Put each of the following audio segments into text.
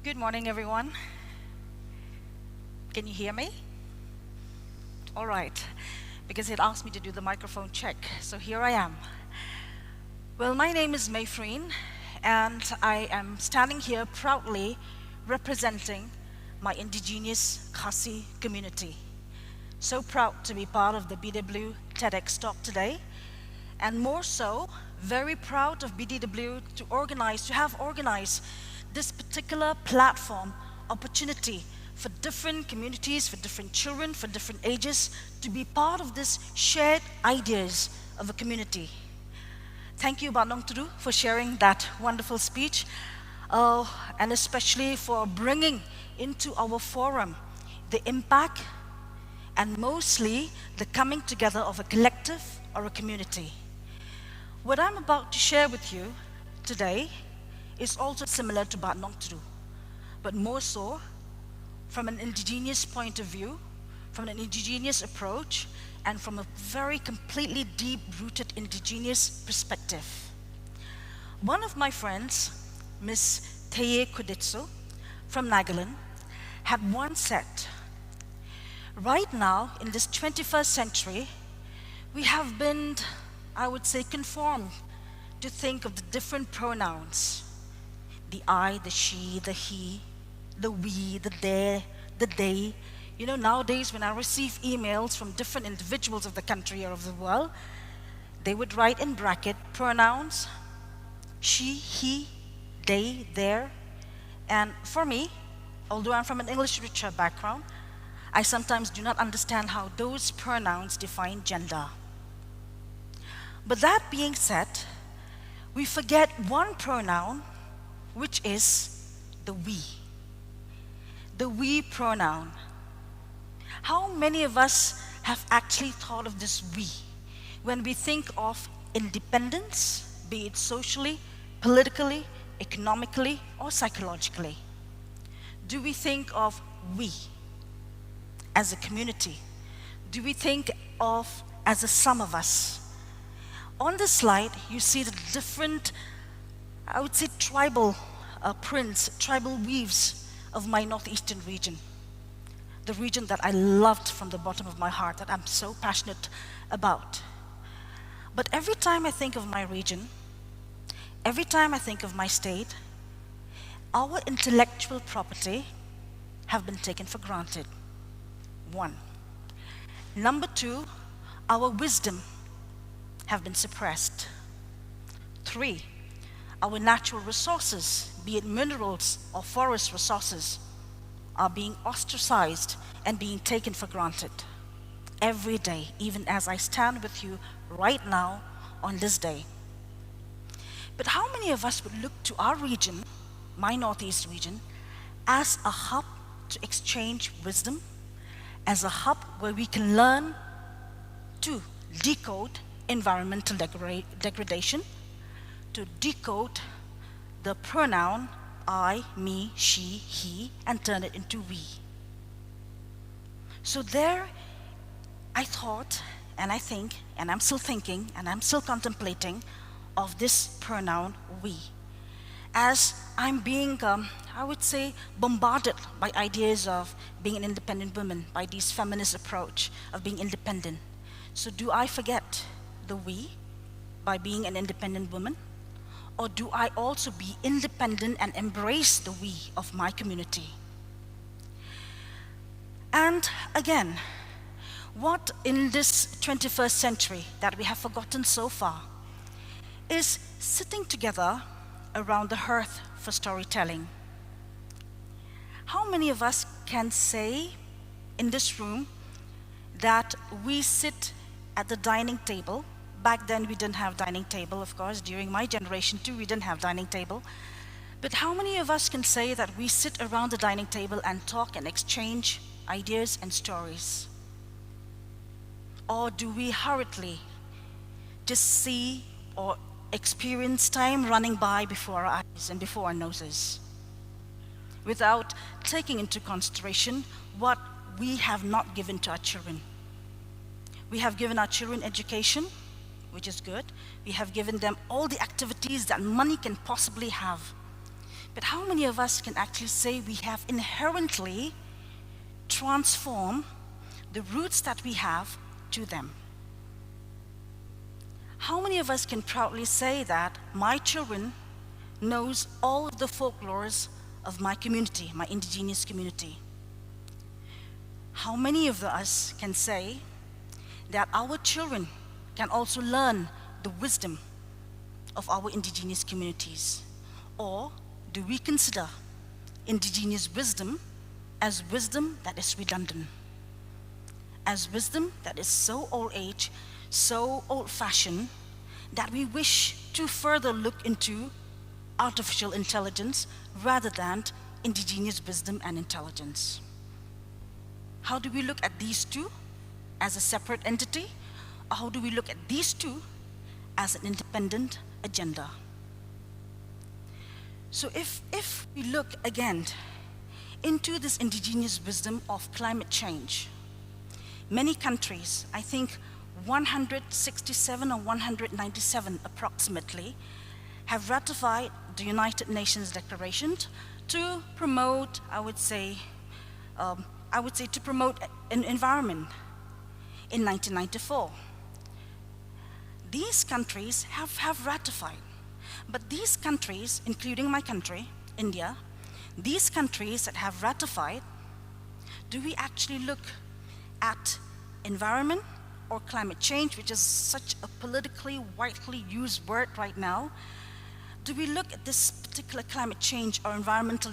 Good morning, everyone. Can you hear me? All right, because it asked me to do the microphone check, so here I am. Well, my name is Mayfereen, and I am standing here proudly representing my indigenous Khasi community. So proud to be part of the BW TEDx talk today, and more so, very proud of BDW to have organized this particular platform opportunity for different communities, for different children, for different ages, to be part of this shared ideas of a community. Thank you, Banong Tudu, for sharing that wonderful speech, and especially for bringing into our forum the impact and mostly the coming together of a collective or a community. What I'm about to share with you today is also similar to Banong Tudu, but more so from an indigenous point of view, from an indigenous approach, and from a very completely deep-rooted indigenous perspective. One of my friends, Miss Teye Kuditsu from Nagaland, had once said, right now, in this 21st century, we have been, I would say, conformed to think of the different pronouns. The I, the she, the he, the we, the they. You know, nowadays when I receive emails from different individuals of the country or of the world, they would write in bracket pronouns, she, he, they, their. And for me, although I'm from an English literature background, I sometimes do not understand how those pronouns define gender. But that being said, we forget one pronoun, which is the we. The we pronoun. How many of us have actually thought of this we when we think of independence, be it socially, politically, economically, or psychologically? Do we think of we as a community? Do we think of as a sum of us? On this slide, you see the different, I would say, tribal prints, tribal weaves of my northeastern region. The region that I loved from the bottom of my heart, that I'm so passionate about. But every time I think of my region, every time I think of my state, our intellectual property have been taken for granted. One. Number two, our wisdom have been suppressed. Three, our natural resources, be it minerals or forest resources, are being ostracized and being taken for granted every day, even as I stand with you right now on this day. But how many of us would look to our region, my Northeast region, as a hub to exchange wisdom, as a hub where we can learn to decode environmental degradation, to decode the pronoun I, me, she, he, and turn it into we. So there, I thought, and I think, and I'm still thinking, and I'm still contemplating of this pronoun we. As I'm being, I would say, bombarded by ideas of being an independent woman, by this feminist approach of being independent. So do I forget the we by being an independent woman? Or do I also be independent and embrace the we of my community? And again, what in this 21st century that we have forgotten so far is sitting together around the hearth for storytelling. How many of us can say in this room that we sit at the dining table? Back then we didn't have dining table, of course. During my generation too, we didn't have dining table. But how many of us can say that we sit around the dining table and talk and exchange ideas and stories? Or do we hurriedly just see or experience time running by before our eyes and before our noses, without taking into consideration what we have not given to our children? We have given our children education, which is good. We have given them all the activities that money can possibly have. But how many of us can actually say we have inherently transformed the roots that we have to them? How many of us can proudly say that my children knows all of the folklores of my community, my indigenous community? How many of us can say that our children can also learn the wisdom of our indigenous communities? Or do we consider indigenous wisdom as wisdom that is redundant, as wisdom that is so old age, so old-fashioned, that we wish to further look into artificial intelligence rather than indigenous wisdom and intelligence? How do we look at these two as a separate entity, or how do we look at these two as an independent agenda? So if we look again into this indigenous wisdom of climate change, many countries, I think 167 or 197 approximately, have ratified the United Nations Declaration to promote, I would say to promote an environment in 1994. These countries have ratified, but these countries, including my country, India, these countries that have ratified, do we actually look at environment or climate change, which is such a politically widely used word right now? Do we look at this particular climate change or environmental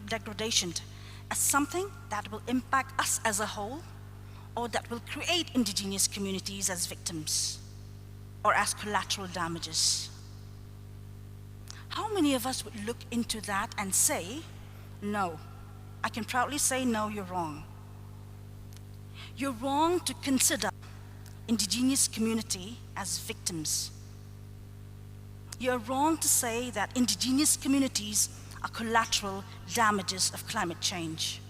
degradation as something that will impact us as a whole, or that will create indigenous communities as victims or as collateral damages? How many of us would look into that and say, no? I can proudly say, no, you're wrong. You're wrong to consider indigenous community as victims. You're wrong to say that indigenous communities are collateral damages of climate change,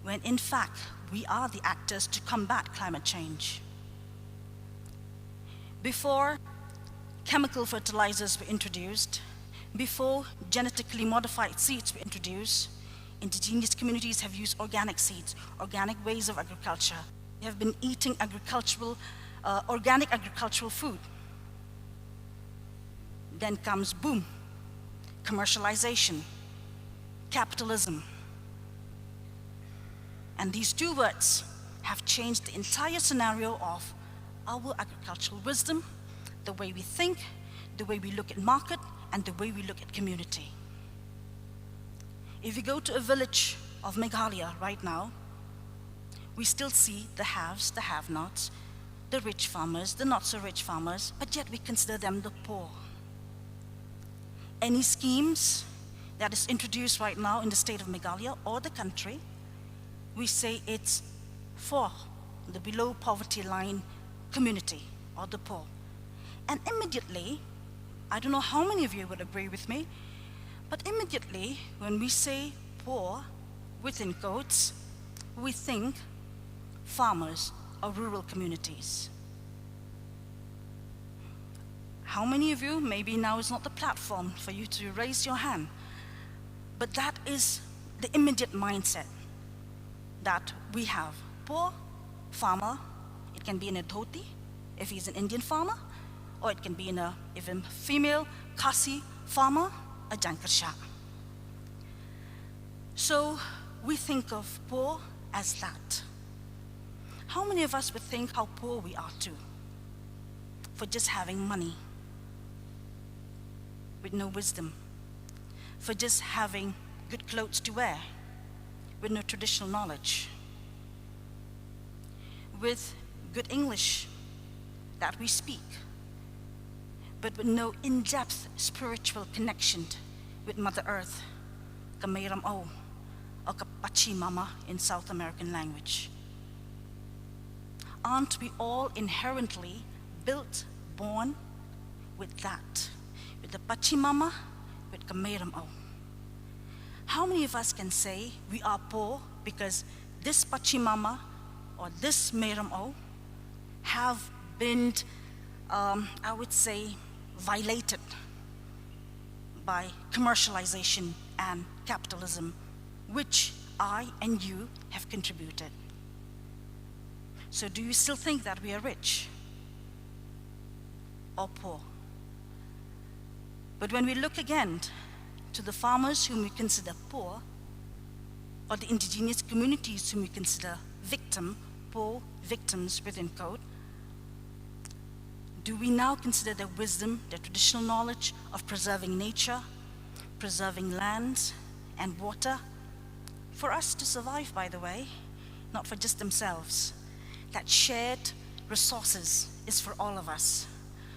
when in fact we are the actors to combat climate change. Before chemical fertilizers were introduced, before genetically modified seeds were introduced, indigenous communities have used organic seeds, organic ways of agriculture. They have been eating organic agricultural food. Then comes boom, commercialization, capitalism. And these two words have changed the entire scenario of our agricultural wisdom, the way we think, the way we look at market, and the way we look at community. If you go to a village of Meghalaya right now, we still see the haves, the have-nots, the rich farmers, the not-so-rich farmers, but yet we consider them the poor. Any schemes that is introduced right now in the state of Meghalaya or the country, we say it's for the below poverty line community or the poor. And immediately, I don't know how many of you would agree with me, but immediately when we say poor, within quotes, we think farmers or rural communities. How many of you, maybe now is not the platform for you to raise your hand, but that is the immediate mindset that we have. Poor farmer, it can be in a dhoti, if he's an Indian farmer, or it can be in a even female Khasi farmer, a Jankarsha. So we think of poor as that. How many of us would think how poor we are too, for just having money, with no wisdom, for just having good clothes to wear, with no traditional knowledge, with good English that we speak, but with no in-depth spiritual connection with Mother Earth, ka Mayram O, or ka Pachimama in South American language? Aren't we all inherently built, born with that? With the Pachimama, with ka Mayram O. How many of us can say we are poor because this Pachimama or this Mayram O have been, I would say, violated by commercialization and capitalism, which I and you have contributed. So do you still think that we are rich or poor? But when we look again to the farmers whom we consider poor, or the indigenous communities whom we consider poor victims within code, do we now consider their wisdom, their traditional knowledge of preserving nature, preserving lands and water, for us to survive, by the way, not for just themselves? That shared resources is for all of us.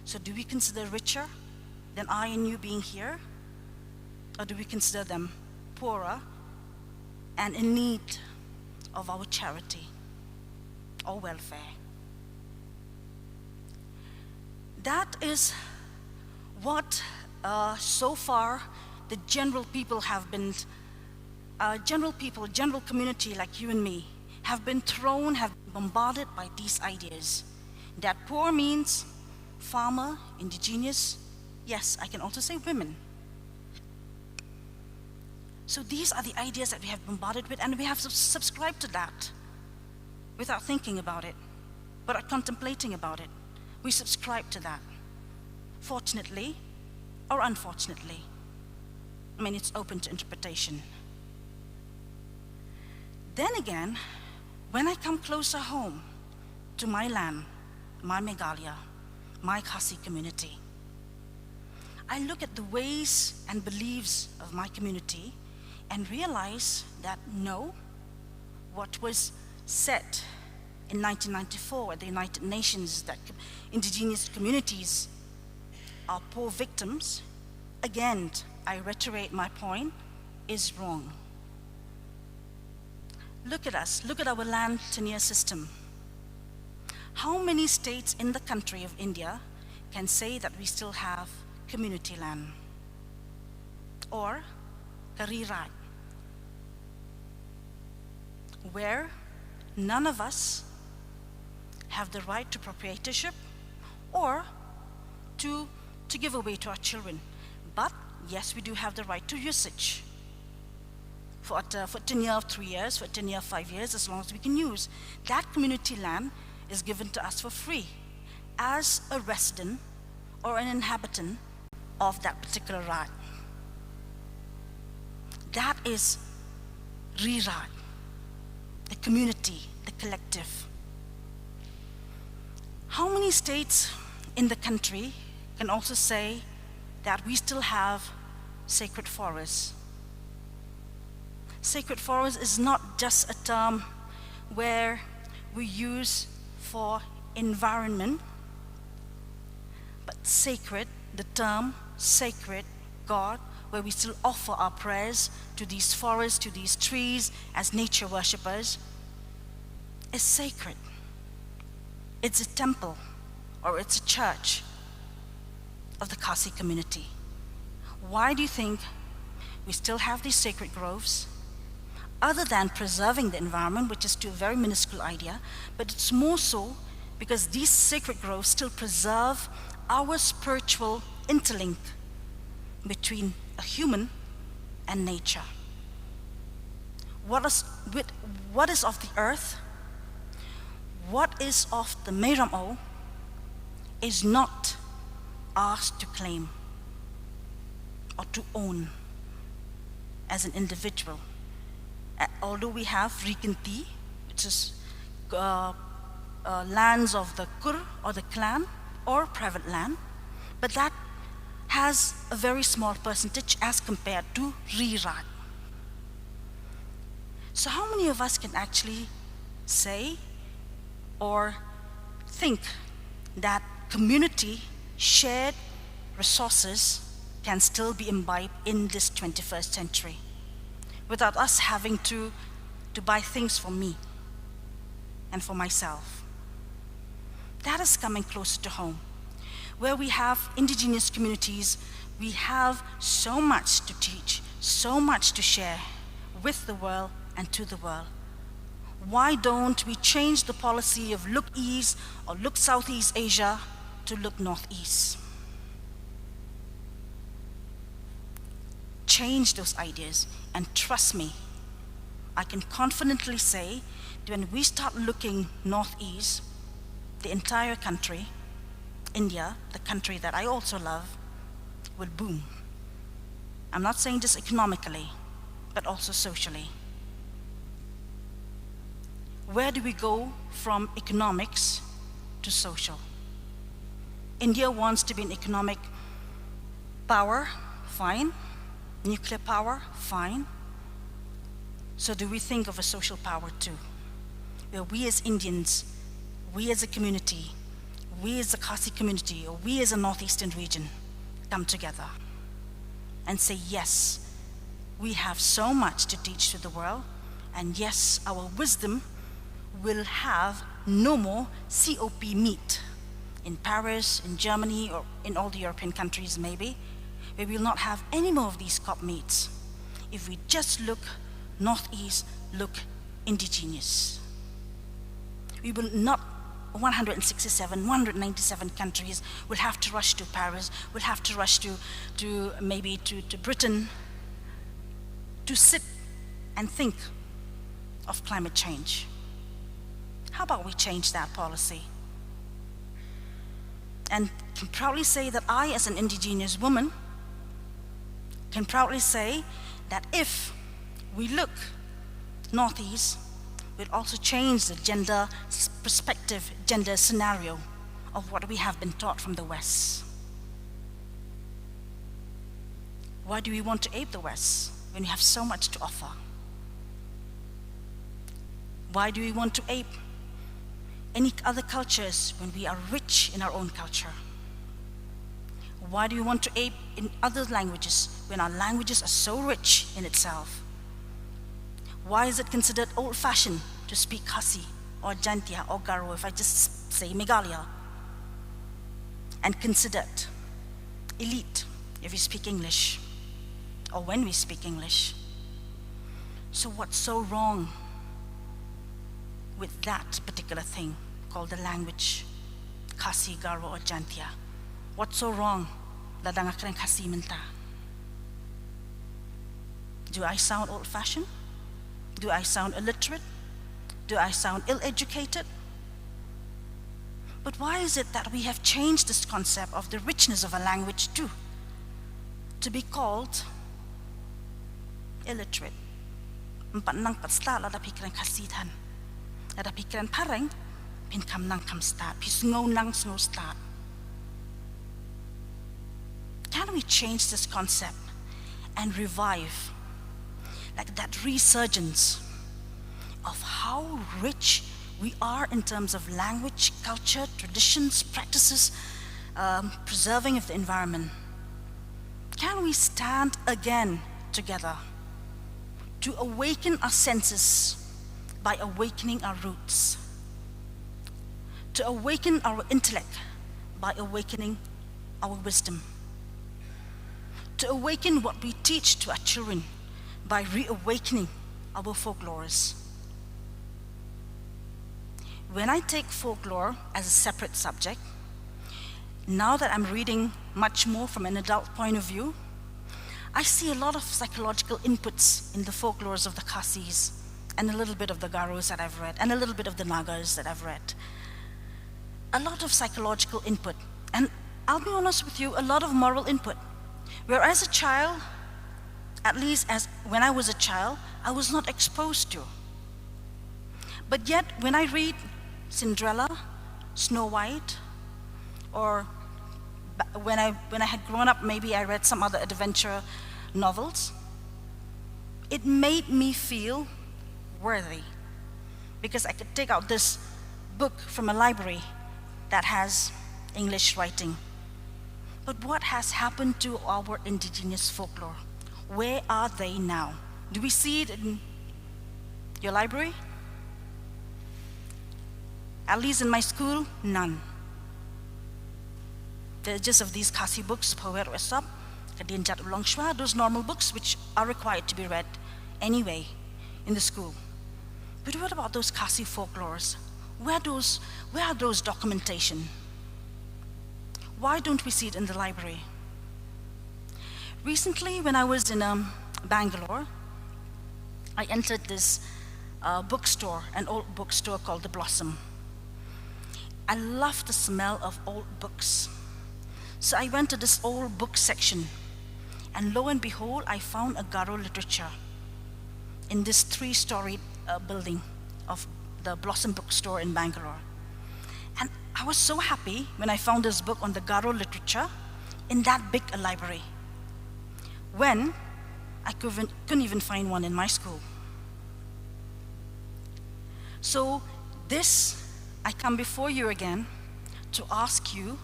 So do we consider richer than I and you being here? Or do we consider them poorer and in need of our charity or welfare? That is what so far the general people have been, general community like you and me, have been bombarded by these ideas. That poor means farmer, indigenous, yes, I can also say women. So these are the ideas that we have bombarded with, and we have subscribed to that without thinking about it, without contemplating about it. We subscribe to that, fortunately or unfortunately. I mean, it's open to interpretation. Then again, when I come closer home to my land, my Meghalaya, my Khasi community, I look at the ways and beliefs of my community and realize that no, what was said in 1994 at the United Nations, that indigenous communities are poor victims, again, I reiterate my point, is wrong. Look at us, look at our land tenure system. How many states in the country of India can say that we still have community land? Or Karirat, where none of us have the right to proprietorship or to give away to our children. But yes, we do have the right to usage for tenure of 3 years, for tenure of 5 years, as long as we can use. That community land is given to us for free as a resident or an inhabitant of that particular Rat. That is Rirat, the community, the collective. How many states in the country can also say that we still have sacred forests? Sacred forest is not just a term where we use for environment, but sacred, the term sacred, God, where we still offer our prayers to these forests, to these trees, as nature worshippers, is sacred. It's a temple, or it's a church of the Khasi community. Why do you think we still have these sacred groves? Other than preserving the environment, which is to a very minuscule idea, but it's more so because these sacred groves still preserve our spiritual interlink between a human and nature. What is of the earth, what is of the Mayram is not ours to claim or to own as an individual. Although we have Ryntathiang, which is lands of the Kur or the clan or private land, but that has a very small percentage as compared to Rirat. So how many of us can actually say or think that community shared resources can still be imbibed in this 21st century without us having to buy things for me and for myself? That is coming closer to home. Where we have indigenous communities, we have so much to teach, so much to share with the world and to the world. Why don't we change the policy of look east or look Southeast Asia to look northeast? change those ideas. And trust me, I can confidently say that when we start looking northeast, the entire country, India, the country that I also love, will boom. I'm not saying just economically, but also socially. Where do we go from economics to social? India wants to be an economic power, fine. Nuclear power, fine. So do we think of a social power too? Where we as Indians, we as a community, we as a Khasi community, or we as a northeastern region come together and say, yes, we have so much to teach to the world, and yes, our wisdom will have no more COP meet in Paris, in Germany, or in all the European countries maybe, where we will not have any more of these COP meets. If we just look northeast, look indigenous. We will not, 167, 197 countries will have to rush to Paris, will have to rush to maybe to Britain to sit and think of climate change. How about we change that policy? And can proudly say that I, as an indigenous woman, can proudly say that if we look northeast, we'll also change the gender perspective, gender scenario of what we have been taught from the West. Why do we want to ape the West when we have so much to offer? Why do we want to ape any other cultures when we are rich in our own culture? Why do we want to ape in other languages when our languages are so rich in itself? Why is it considered old-fashioned to speak Khasi or Jantia or Garo, if I just say Meghalaya, and considered elite if we speak English or when we speak English? So what's so wrong with that particular thing called the language, Khasi, Garo, or Jantia? What's so wrong? Ladangakren Khasi minta. Do I sound old-fashioned? Do I sound illiterate? Do I sound ill-educated? But why is it that we have changed this concept of the richness of a language too, to be called illiterate? Mpat nang pat start lada pikiran khasitan, lada pikiran pareng, pin kam nang kam start, pis ngau nang snow start. Can we change this concept and revive like that resurgence of how rich we are in terms of language, culture, traditions, practices, preserving of the environment? Can we stand again together to awaken our senses by awakening our roots, to awaken our intellect by awakening our wisdom, to awaken what we teach to our children by reawakening our folklores? When I take folklore as a separate subject, now that I'm reading much more from an adult point of view, I see a lot of psychological inputs in the folklores of the Khasis, and a little bit of the Garos that I've read, and a little bit of the Nagas that I've read. A lot of psychological input, and I'll be honest with you, a lot of moral input. Where as a child, at least as when I was a child, I was not exposed to. But yet, when I read Cinderella, Snow White, or when I had grown up, maybe I read some other adventure novels, it made me feel worthy, because I could take out this book from a library that has English writing. But what has happened to our indigenous folklore? Where are they now? Do we see it in your library? At least in my school, none. They're just of these Khasi books, Power Wesop, Kadin Jat Ulang Shwa, those normal books which are required to be read anyway in the school. But what about those Khasi folklores? Where are those documentation? Why don't we see it in the library? Recently, when I was in Bangalore, I entered this bookstore, an old bookstore called The Blossom. I love the smell of old books. So I went to this old book section, and lo and behold, I found a Garo literature in this 3-story building of the Blossom bookstore in Bangalore. And I was so happy when I found this book on the Garo literature in that big a library, when I couldn't even find one in my school. So I come before you again to ask you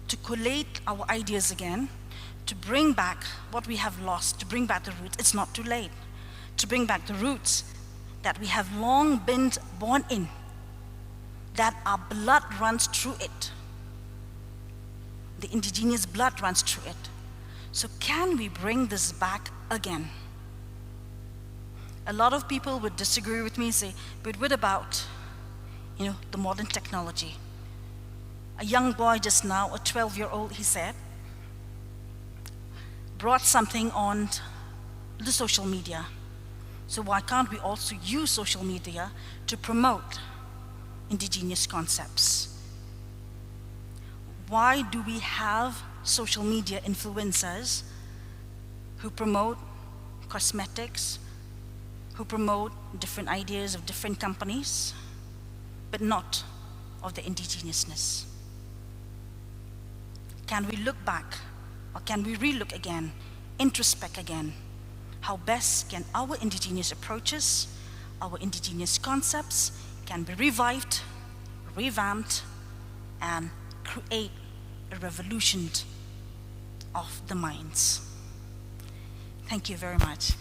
to collate our ideas again, to bring back what we have lost, to bring back the roots. It's not too late. To bring back the roots that we have long been born in, that our blood runs through it. The indigenous blood runs through it. So can we bring this back again? A lot of people would disagree with me and say, but what about, the modern technology? A young boy just now, a 12-year-old, he said, brought something on the social media. So why can't we also use social media to promote indigenous concepts? Why do we have social media influencers who promote cosmetics, who promote different ideas of different companies, but not of the indigenousness? Can we look back, or can we relook again, introspect again? How best can our indigenous approaches, our indigenous concepts can be revived, revamped, and create a revolution of the minds? Thank you very much.